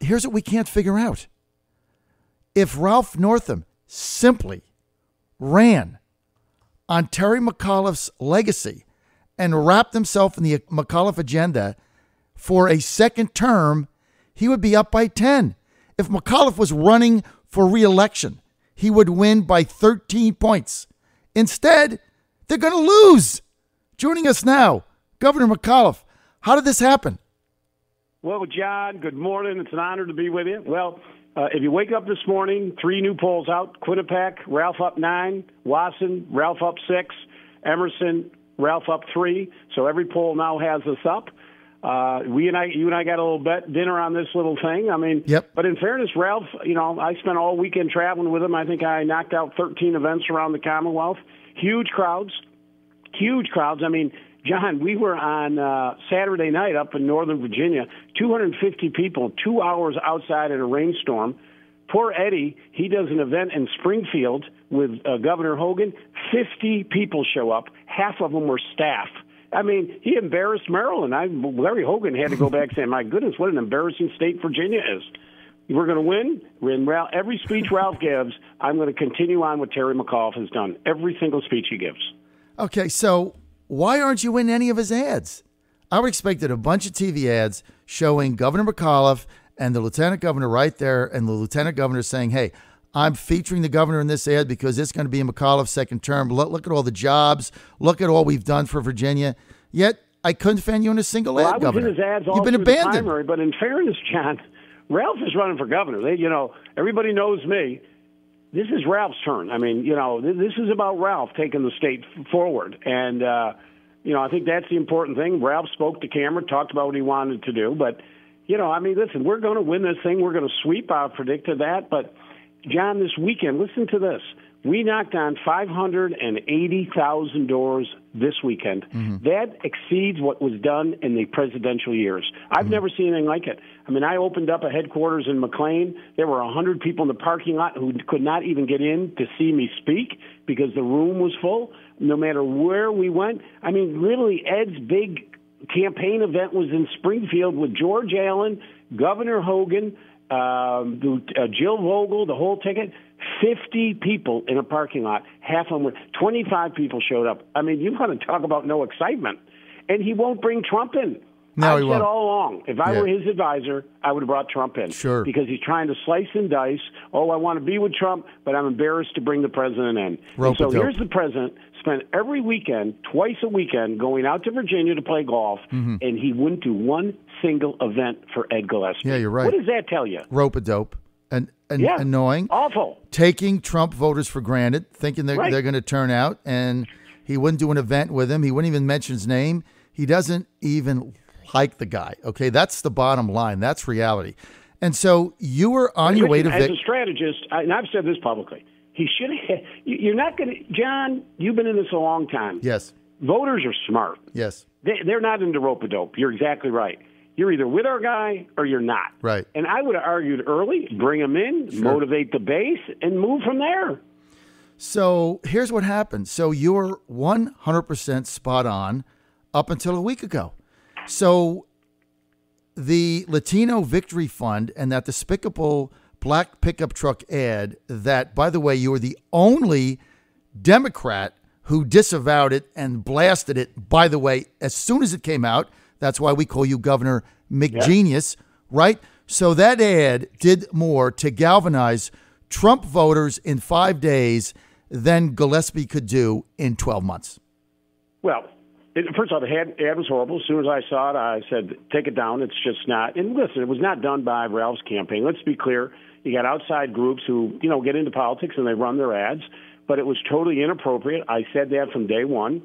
here's what we can't figure out. If Ralph Northam simply ran on Terry McAuliffe's legacy and wrapped himself in the McAuliffe agenda for a second term, he would be up by 10. If McAuliffe was running for re-election, he would win by 13 points. Instead, they're going to lose. Joining us now, Governor McAuliffe. How did this happen? Well, John, good morning. It's an honor to be with you. Well, if you wake up this morning, 3 new polls out. Quinnipiac, Ralph up 9. Wasson, Ralph up 6. Emerson, Ralph up 3. So every poll now has us up. You and I got a little dinner on this little thing. I mean, yep. But in fairness, Ralph, I spent all weekend traveling with him. I think I knocked out 13 events around the Commonwealth. Huge crowds. I mean, John, we were on Saturday night up in Northern Virginia, 250 people, 2 hours outside in a rainstorm. Poor Eddie, he does an event in Springfield with Governor Hogan. 50 people show up. Half of them were staff. I mean, he embarrassed Maryland. Larry Hogan had to go back saying, my goodness, what an embarrassing state Virginia is. We're going to win. Every speech Ralph gives, I'm going to continue on what Terry McAuliffe has done. Every single speech he gives. Okay, so why aren't you in any of his ads? I would expected a bunch of TV ads showing Governor McAuliffe and the lieutenant governor right there, and the lieutenant governor saying, hey, I'm featuring the governor in this ad because it's going to be McAuliffe's second term. Look at all the jobs. Look at all we've done for Virginia. Yet I couldn't find you in a single ad, Governor. I was in his ads all You've been through abandoned. The primary, but in fairness, John, Ralph is running for governor. Everybody knows me. This is Ralph's turn. I mean, this is about Ralph taking the state forward. And, I think that's the important thing. Ralph spoke to camera, talked about what he wanted to do. But, listen, we're going to win this thing. We're going to sweep. I predicted that. But, John, this weekend, listen to this. We knocked on 580,000 doors this weekend. Mm-hmm. That exceeds what was done in the presidential years. I've never seen anything like it. I mean, I opened up a headquarters in McLean. There were 100 people in the parking lot who could not even get in to see me speak because the room was full. No matter where we went. I mean, literally, Ed's big campaign event was in Springfield with George Allen, Governor Hogan, Jill Vogel, the whole ticket. 50 people in a parking lot. Half of them were 25 people showed up. I mean, you want to talk about no excitement. And he won't bring Trump in. No, I've said all along, if I were his advisor, I would have brought Trump in. Sure. Because he's trying to slice and dice. Oh, I want to be with Trump, but I'm embarrassed to bring the president in. And so here's the president, spent every weekend, twice a weekend, going out to Virginia to play golf, and he wouldn't do one single event for Ed Gillespie. Yeah, you're right. What does that tell you? Rope-a-dope. And annoying. Awful. Taking Trump voters for granted, thinking they're going to turn out, and he wouldn't do an event with him. He wouldn't even mention his name. He doesn't even like the guy. Okay, that's the bottom line. That's reality. And so you were on your way to as a strategist, and I've said this publicly, he should have. You're not going to, John. You've been in this a long time. Yes. Voters are smart. Yes. They're not into rope-a-dope. You're exactly right. You're either with our guy or you're not. Right. And I would have argued early, bring him in, motivate the base, and move from there. So here's what happened. So you're 100% spot on up until a week ago. So the Latino Victory Fund and that despicable black pickup truck ad that, by the way, you were the only Democrat who disavowed it and blasted it, by the way, as soon as it came out. That's why we call you Governor McGenius, right? So that ad did more to galvanize Trump voters in 5 days than Gillespie could do in 12 months. Well, first of all, the ad was horrible. As soon as I saw it, I said, take it down. It's just not. And listen, it was not done by Ralph's campaign. Let's be clear. You got outside groups who, get into politics and they run their ads. But it was totally inappropriate. I said that from day one.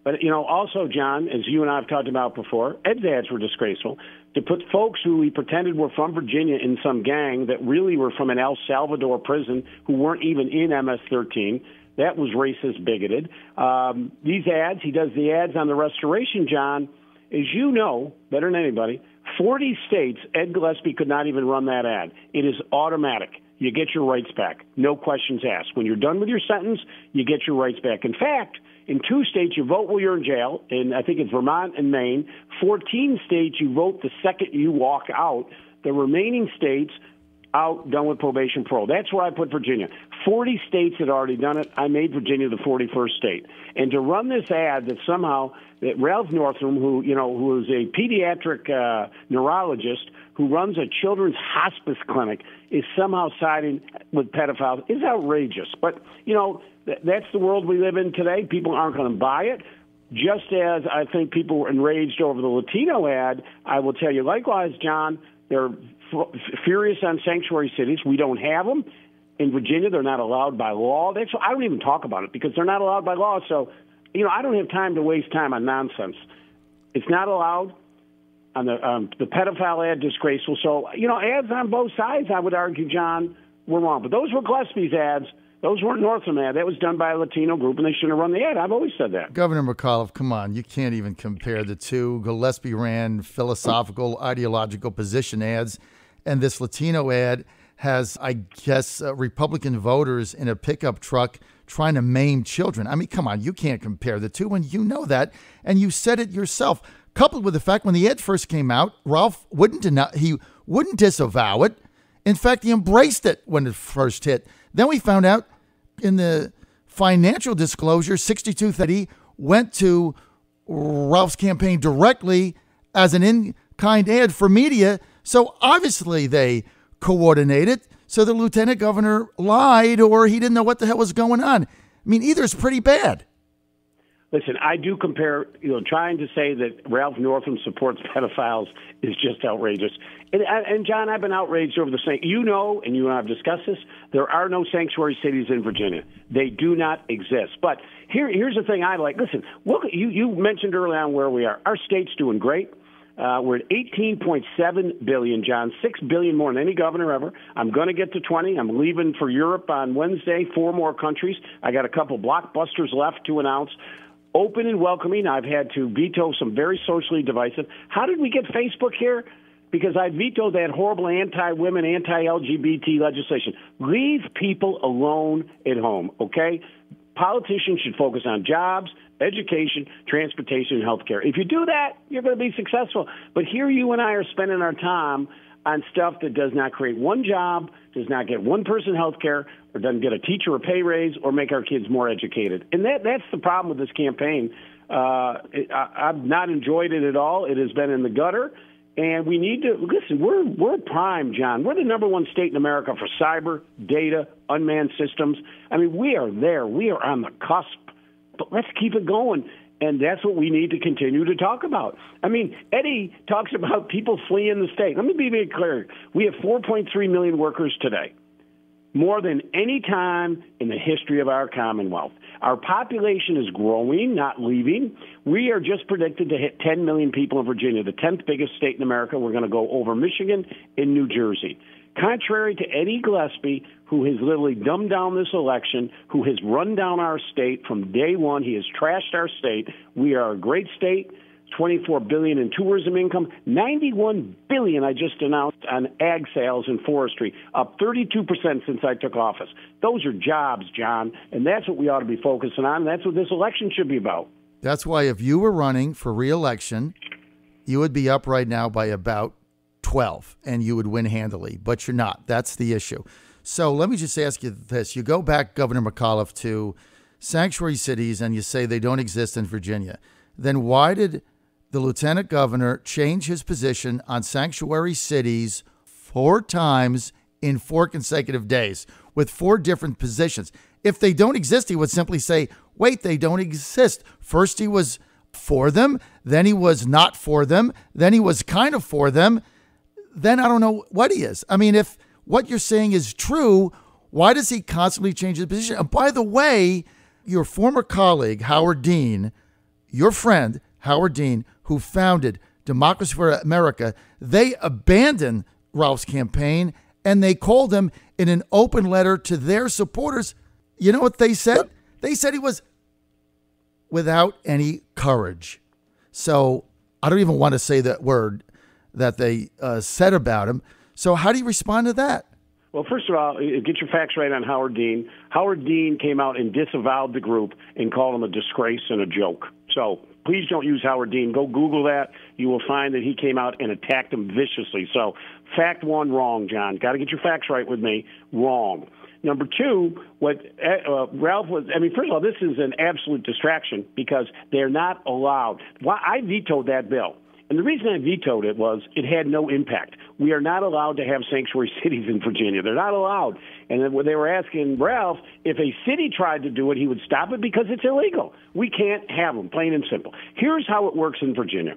But, also, John, as you and I have talked about before, Ed's ads were disgraceful. To put folks who he pretended were from Virginia in some gang that really were from an El Salvador prison who weren't even in MS-13, that was racist, bigoted. These ads, he does the ads on the restoration, John. As you know, better than anybody, 40 states, Ed Gillespie could not even run that ad. It is automatic. You get your rights back. No questions asked. When you're done with your sentence, you get your rights back. In fact, in 2 states, you vote while you're in jail, and I think it's Vermont and Maine. 14 states, you vote the second you walk out. the remaining states out, done with probation parole. That's where I put Virginia. 40 states had already done it. I made Virginia the 41st state. And to run this ad that somehow that Ralph Northam, who is a pediatric neurologist who runs a children's hospice clinic, is somehow siding with pedophiles is outrageous. But, that's the world we live in today. People aren't going to buy it. Just as I think people were enraged over the Latino ad, I will tell you likewise, John, they're furious on sanctuary cities. We don't have them. In Virginia, they're not allowed by law. I don't even talk about it because they're not allowed by law. So, I don't have time to waste time on nonsense. It's not allowed. On the pedophile ad, disgraceful. So, ads on both sides, I would argue, John, were wrong. But those were Gillespie's ads. Those weren't Northam ads. That was done by a Latino group, and they shouldn't have run the ad. I've always said that. Governor McAuliffe, come on. You can't even compare the two. Gillespie ran philosophical, ideological position ads, and this Latino ad has, I guess, Republican voters in a pickup truck trying to maim children. I mean, come on. You can't compare the two, and you know that, and you said it yourself. Coupled with the fact when the ad first came out, Ralph wouldn't disavow it. In fact, he embraced it when it first hit. Then we found out in the financial disclosure, 6230 went to Ralph's campaign directly as an in-kind ad for media. So obviously they coordinated. So the lieutenant governor lied or he didn't know what the hell was going on. I mean, either is pretty bad. Listen, I do compare, trying to say that Ralph Northam supports pedophiles is just outrageous. And John, I've been outraged over the same. And you and I have discussed this, there are no sanctuary cities in Virginia. They do not exist. But here's the thing I like. Listen, look, you mentioned early on where we are. Our state's doing great. We're at $18.7 billion, John, $6 billion more than any governor ever. I'm going to get to 20. I'm leaving for Europe on Wednesday, 4 more countries. I got a couple blockbusters left to announce. Open and welcoming. I've had to veto some very socially divisive. How did we get Facebook here? Because I vetoed that horrible anti-women, anti-LGBT legislation. Leave people alone at home, okay? Politicians should focus on jobs, education, transportation, and health care. If you do that, you're going to be successful. But here you and I are spending our time on stuff that does not create one job, does not get one person health care, or doesn't get a teacher a pay raise, or make our kids more educated. And that's the problem with this campaign. I've not enjoyed it at all. It has been in the gutter. And we need to, listen, we're prime, John. We're the number 1 state in America for cyber, data, unmanned systems. I mean, we are there. We are on the cusp. But let's keep it going. And that's what we need to continue to talk about. I mean, Eddie talks about people fleeing the state. Let me be very clear. We have 4.3 million workers today, more than any time in the history of our Commonwealth. Our population is growing, not leaving. We are just predicted to hit 10 million people in Virginia, the 10th biggest state in America. We're going to go over Michigan and New Jersey. Contrary to Eddie Gillespie, who has literally dumbed down this election, who has run down our state from day one, he has trashed our state. We are a great state. $24 billion in tourism income, $91 billion I just announced on ag sales and forestry, up 32% since I took office. Those are jobs, John, and that's what we ought to be focusing on, and that's what this election should be about. That's why if you were running for re-election, you would be up right now by about 12, and you would win handily, but you're not. That's the issue. So let me just ask you this. You go back, Governor McAuliffe, to sanctuary cities, and you say they don't exist in Virginia. Then why did the lieutenant governor changed his position on sanctuary cities 4 times in 4 consecutive days with 4 different positions? If they don't exist, he would simply say, wait, they don't exist. First, he was for them. Then he was not for them. Then he was kind of for them. Then I don't know what he is. I mean, if what you're saying is true, why does he constantly change his position? And by the way, your former colleague, Howard Dean, your friend, Howard Dean, who founded Democracy for America, they abandoned Ralph's campaign and they called him in an open letter to their supporters. You know what they said? They said he was without any courage. So I don't even want to say that word that they said about him. So how do you respond to that? Well, first of all, get your facts right on Howard Dean. Howard Dean came out and disavowed the group and called him a disgrace and a joke. So please don't use Howard Dean. Go Google that. You will find that he came out and attacked him viciously. So Fact one, wrong, John. Got to get your facts right with me. Wrong. Number two, what Ralph was, first of all, this is an absolute distraction because they're not allowed. Why I vetoed that bill. And the reason I vetoed it was it had no impact. We are not allowed to have sanctuary cities in Virginia. They're not allowed. And then they were asking Ralph if a city tried to do it, he would stop it because it's illegal. We can't have them, plain and simple. Here's how it works in Virginia.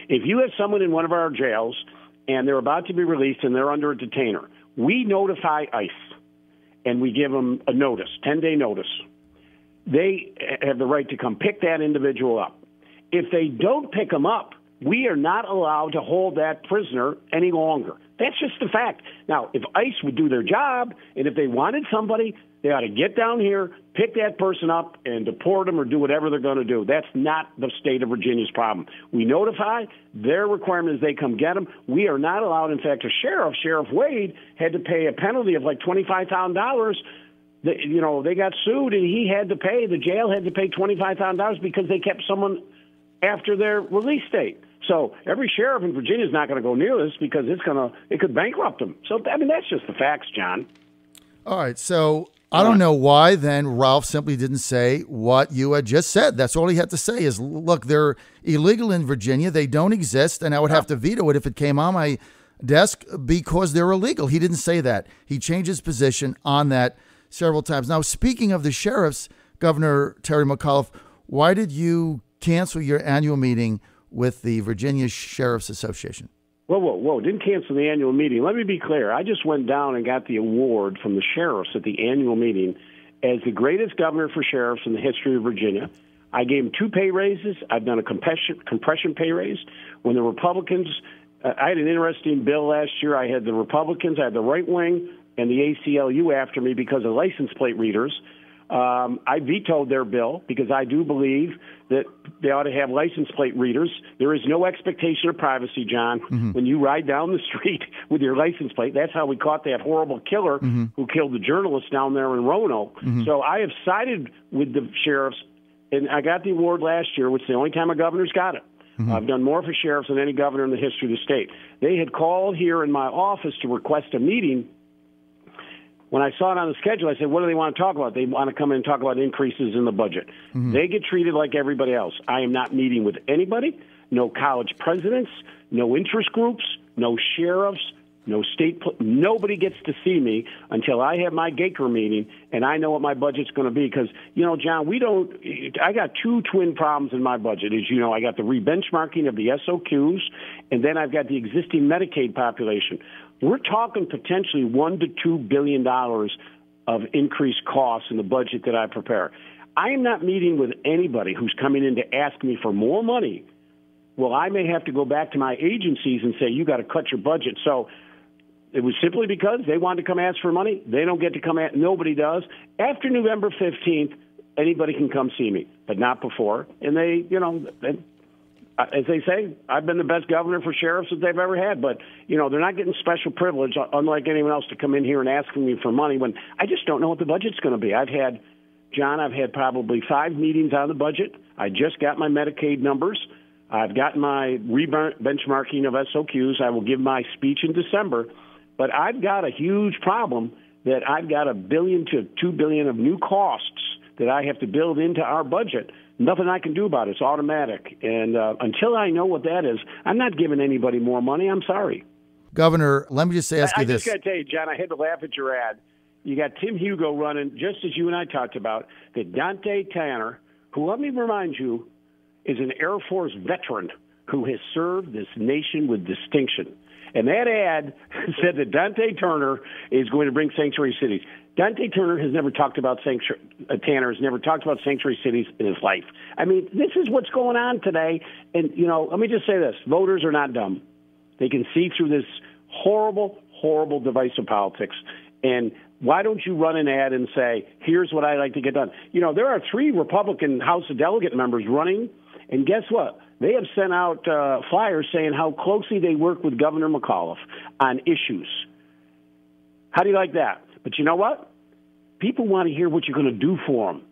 If you have someone in one of our jails and they're about to be released and they're under a detainer, we notify ICE and we give them a notice, 10-day notice. They have the right to come pick that individual up. If they don't pick them up, we are not allowed to hold that prisoner any longer. That's just the fact. Now, if ICE would do their job, and if they wanted somebody, they ought to get down here, pick that person up, and deport them or do whatever they're going to do. That's not the state of Virginia's problem. We notify. Their requirement is they come get them. We are not allowed. In fact, Sheriff Wade, had to pay a penalty of like $25,000. They got sued, and he had to pay. The jail had to pay $25,000 because they kept someone after their release date. So every sheriff in Virginia is not going to go near this because it could bankrupt them. So, that's just the facts, John. All right. So I don't know why then Ralph simply didn't say what you had just said. That's all he had to say is, look, they're illegal in Virginia. They don't exist. And I would have to veto it if it came on my desk because they're illegal. He didn't say that. He changed his position on that several times. Now, speaking of the sheriffs, Governor Terry McAuliffe, why did you cancel your annual meeting with the Virginia Sheriff's Association? Whoa. Didn't cancel the annual meeting. Let me be clear. I just went down and got the award from the sheriffs at the annual meeting as the greatest governor for sheriffs in the history of Virginia. I gave them 2 pay raises. I've done a compression pay raise. When the Republicans, I had an interesting bill last year. I had the Republicans, I had the right wing, and the ACLU after me because of license plate readers. I vetoed their bill because I do believe that they ought to have license plate readers. There is no expectation of privacy, John, when you ride down the street with your license plate. That's how we caught that horrible killer who killed the journalist down there in Roanoke. So I have sided with the sheriffs, and I got the award last year, which is the only time a governor's got it. I've done more for sheriffs than any governor in the history of the state. They had called here in my office to request a meeting. When I saw it on the schedule, I said, what do they want to talk about? They want to come in and talk about increases in the budget. They get treated like everybody else. I am not meeting with anybody, no college presidents, no interest groups, no sheriffs, no state. Nobody gets to see me until I have my Gaker meeting and I know what my budget's going to be. Because, John, I got 2 twin problems in my budget. As you know, I got the re-benchmarking of the SOQs, and then I've got the existing Medicaid population. We're talking potentially $1 to $2 billion of increased costs in the budget that I prepare. I am not meeting with anybody who's coming in to ask me for more money. Well, I may have to go back to my agencies and say, you got to cut your budget. So it was simply because they wanted to come ask for money. They don't get to come at. Nobody does. After November 15th, anybody can come see me, but not before. And they, as they say, I've been the best governor for sheriffs that they've ever had. But, they're not getting special privilege, unlike anyone else, to come in here and asking me for money when I just don't know what the budget's going to be. I've had probably 5 meetings on the budget. I just got my Medicaid numbers. I've gotten my benchmarking of SOQs. I will give my speech in December. But I've got a huge problem that I've got $1 billion to $2 billion of new costs that I have to build into our budget. Nothing I can do about it. It's automatic. And until I know what that is, I'm not giving anybody more money. I'm sorry. Governor, let me just ask you this. I just got to tell you, John, I had to laugh at your ad. You got Tim Hugo running, just as you and I talked about, that Dante Tanner, who, let me remind you, is an Air Force veteran who has served this nation with distinction. And that ad said that Dante Turner is going to bring sanctuary cities. Dante Turner has never talked about Tanner has never talked about sanctuary cities in his life. This is what's going on today. And, let me just say this. Voters are not dumb. They can see through this horrible, horrible divisive politics. And why don't you run an ad and say, here's what I'd like to get done? There are 3 Republican House of Delegate members running. And guess what? They have sent out flyers saying how closely they work with Governor McAuliffe on issues. How do you like that? But you know what? People want to hear what you're going to do for them.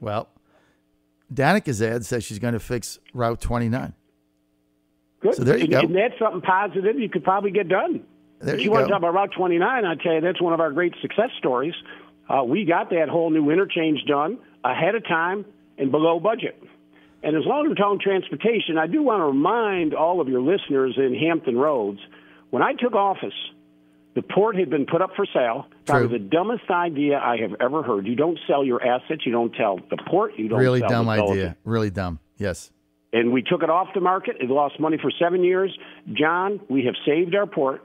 Well, Danica's ad says she's going to fix Route 29. Good. So there you go. And that's something positive you could probably get done. There If you you want go. to talk about Route 29, I tell you, that's one of our great success stories. We got that whole new interchange done ahead of time and below budget. And as long as we're talking transportation, I do want to remind all of your listeners in Hampton Roads, when I took office, the port had been put up for sale. Probably True. the dumbest idea I have ever heard. You don't sell your assets. You don't tell the port. You don't Really sell dumb the idea. delegate. Really dumb. Yes. And we took it off the market. It lost money for 7 years. John, we have saved our port.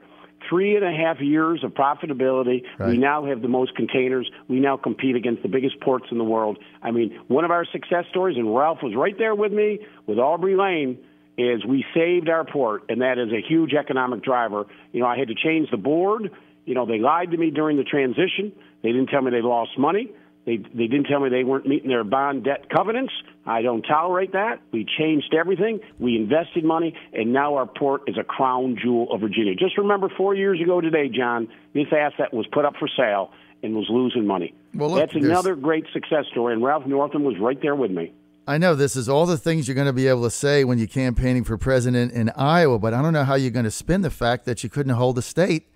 3.5 years of profitability. Right. We now have the most containers. We now compete against the biggest ports in the world. I mean, one of our success stories, and Ralph was right there with me with Aubrey Lane, is we saved our port, and that is a huge economic driver. You know, I had to change the board. You know, they lied to me during the transition. They didn't tell me they lost money. They didn't tell me they weren't meeting their bond debt covenants. I don't tolerate that. We changed everything. We invested money, and now our port is a crown jewel of Virginia. Just remember 4 years ago today, John, this asset was put up for sale and was losing money. Well, look, that's another great success story, and Ralph Northam was right there with me. I know this is all the things you're going to be able to say when you're campaigning for president in Iowa, but I don't know how you're going to spin the fact that you couldn't hold a state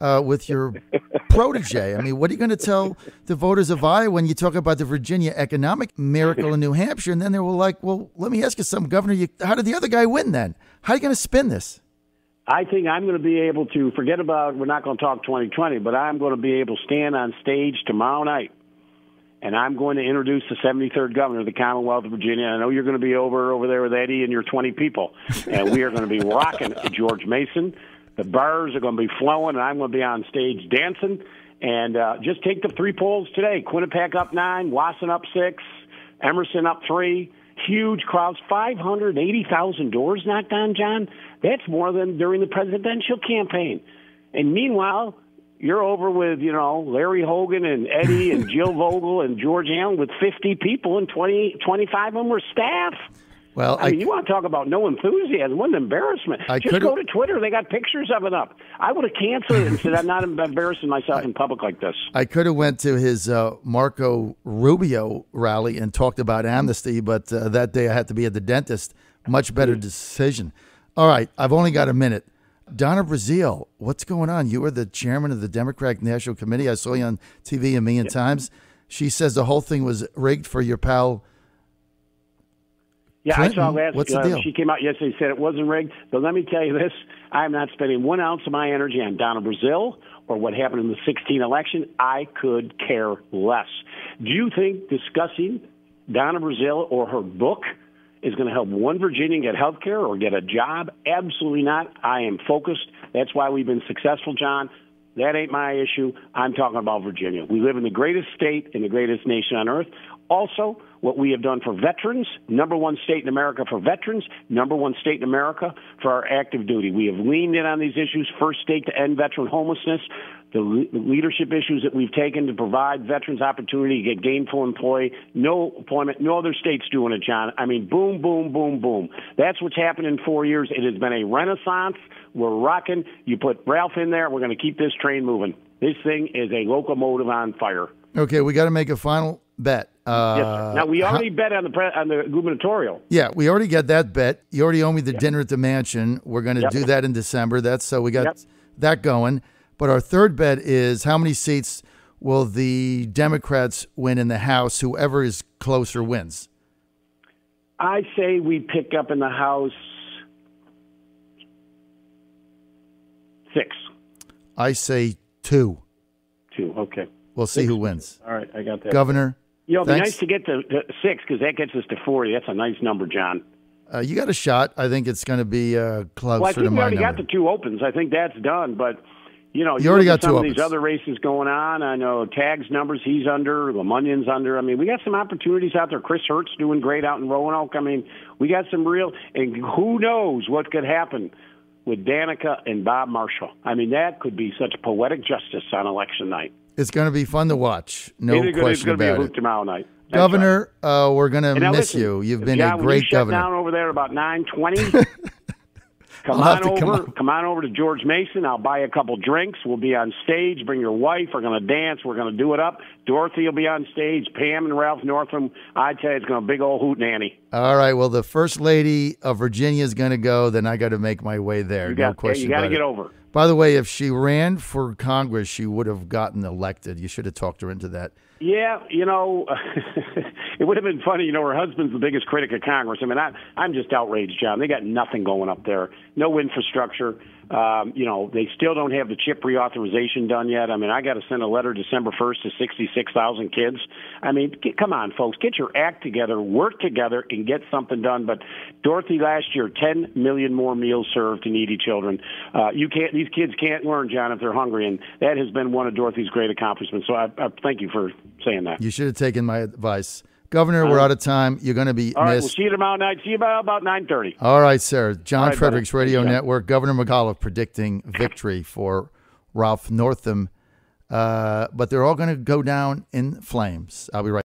with your protege. I mean, what are you going to tell the voters of Iowa when you talk about the Virginia economic miracle in New Hampshire? And then they were like, well, let me ask you something, Governor. How did the other guy win then? How are you going to spin this? I think I'm going to be able to forget about, we're not going to talk 2020, but I'm going to be able to stand on stage tomorrow night, and I'm going to introduce the 73rd governor of the Commonwealth of Virginia. I know you're going to be over there with Eddie and your 20 people, and we are going to be rocking George Mason. The bars are going to be flowing, and I'm going to be on stage dancing. And just take the 3 polls today. Quinnipiac up 9, Wasson up 6, Emerson up 3. Huge crowds, 580,000 doors knocked on, John. That's more than during the presidential campaign. And meanwhile, you're over with, you know, Larry Hogan and Eddie and Jill Vogel and George Allen with 50 people, and 25 of them were staff. Well, I mean, you want to talk about no enthusiasm? What an embarrassment. Just go to Twitter. They got pictures of it up. I would have canceled it and said I'm not embarrassing myself in public like this. I could have went to his Marco Rubio rally and talked about amnesty, but that day I had to be at the dentist. Much better decision. All right, I've only got a minute. Donna Brazile, what's going on? You were the chairman of the Democratic National Committee. I saw you on TV a million times. She says the whole thing was rigged for your pal Yeah, Clinton. I saw last. What's the deal? She came out yesterday and said it wasn't rigged. But let me tell you this: I'm not spending 1 ounce of my energy on Donna Brazile or what happened in the 2016 election. I could care less. Do you think discussing Donna Brazile or her book is going to help one Virginian get health care or get a job? Absolutely not. I am focused. That's why we've been successful, John. That ain't my issue. I'm talking about Virginia. We live in the greatest state in the greatest nation on earth. Also, what we have done for veterans, #1 state in America for veterans, #1 state in America for our active duty. We have leaned in on these issues, first state to end veteran homelessness, the leadership issues that we've taken to provide veterans opportunity to get gainful employment. No other state's doing it, John. I mean, boom, boom, boom, boom. That's what's happened in 4 years. It has been a renaissance. We're rocking. You put Ralph in there, we're going to keep this train moving. This thing is a locomotive on fire. Okay, we got to make a final bet. Yes, sir. Now, we already bet on the gubernatorial. Yeah, we already got that bet. You already owe me the dinner at the mansion. We're going to do that in December. So we got that going. But our third bet is how many seats will the Democrats win in the House? Whoever is closer wins. I say we pick up in the House 6. I say 2. 2, okay. We'll see who wins. All right, I got that. Governor, it'd be nice to get to 6 because that gets us to 40. That's a nice number, John. you got a shot. I think it's going to be closer well, I think to we my already number. got the 2 opens. I think that's done, but you already got some 2 of opens. these other races going on. I know Tag's numbers, he's under, Lemunion's under. I mean, we got some opportunities out there. Chris Hurt's doing great out in Roanoke. I mean, we got some real, and who knows what could happen with Danica and Bob Marshall. I mean, that could be such poetic justice on election night. It's going to be fun to watch. No question about it. It's going to be a hoot tomorrow night. That's Governor, we're going to miss listen, you. You've been John, a great shut governor. down over there about 9:20. Come on over to George Mason. I'll buy a couple drinks. We'll be on stage. Bring your wife. We're going to dance. We're going to do it up. Dorothy will be on stage. Pam and Ralph Northam. I tell you, it's going to be a big old hootenanny. All right. Well, the First Lady of Virginia is going to go. Then I got to make my way there. No question. You got to get over. By the way, if she ran for Congress, she would have gotten elected. You should have talked her into that. Yeah, it would have been funny. Her husband's the biggest critic of Congress. I mean, I'm just outraged, John. They got nothing going up there. No infrastructure. They still don't have the chip reauthorization done yet. I mean, I got to send a letter December 1st to 66,000 kids. I mean, come on, folks. Get your act together, work together, and get something done. But Dorothy, last year, 10 million more meals served to needy children. These kids can't learn, John, if they're hungry, and that has been one of Dorothy's great accomplishments. So I thank you for saying that. You should have taken my advice. Governor, we're out of time. You're going to be missed. All right, we'll see you tomorrow night. See you about 9:30. All right, sir. John Fredericks Radio Network. Governor McAuliffe predicting victory for Ralph Northam. But they're all going to go down in flames. I'll be right back.